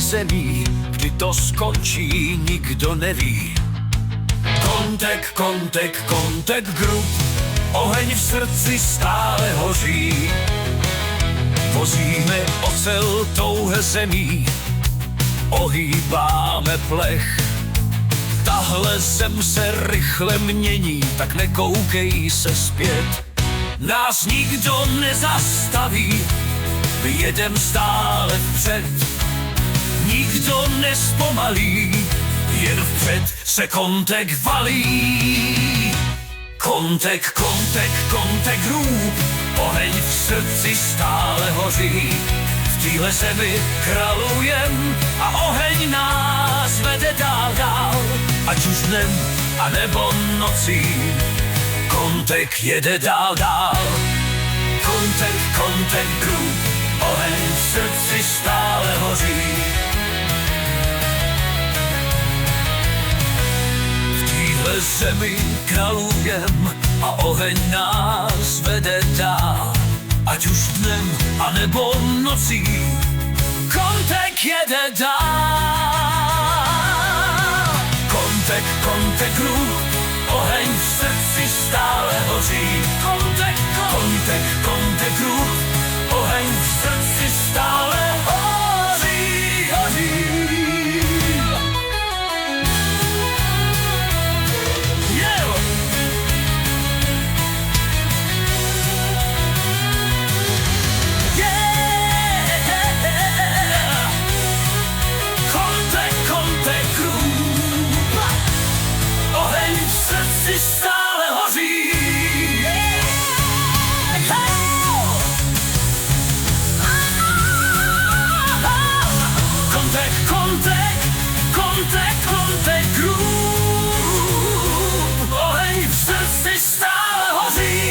zemí, kdy to skončí, nikdo neví. Kontek, kontek, kontek grud, oheň v srdci stále hoří. Vozíme ocel touhe zemí, ohýbáme plech. Tahle zem se rychle mění, tak nekoukej se zpět. Nás nikdo nezastaví, jedem stále vpřed. Nikdo nespomalí, jen vpřed se kontek valí. Kontek, kontek, kontek hrůb, oheň v srdci stále hoří. V téhle zemi kralujem a oheň nás vede dál, dál. Ať už dnem, anebo nocí, kontek jede dál, dál. Kontek, kontek grůb, oheň v srdci stále hoří. V téhle zemi kralujem a oheň nás vede dál. Ať už dnem, anebo nocí, kontek jede dál. Kontek, kontek grůb, oheň v srdci stále hoří. Kontek, kontek, kontek grůb, oheň v srdci stále hoří, hoří. Yeah. Yeah. Kontek, kontek grůb, oheň v srdci stále hoří. Kontek, kontek, kontek, kontek grůb, oheň v srdci stále hoří.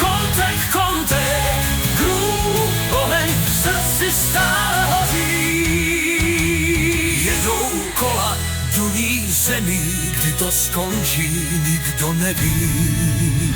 Kontek, kontek grůb, oheň v srdci stále hoří. Jedou kola duní zemí, kdy to skončí, nikdo neví.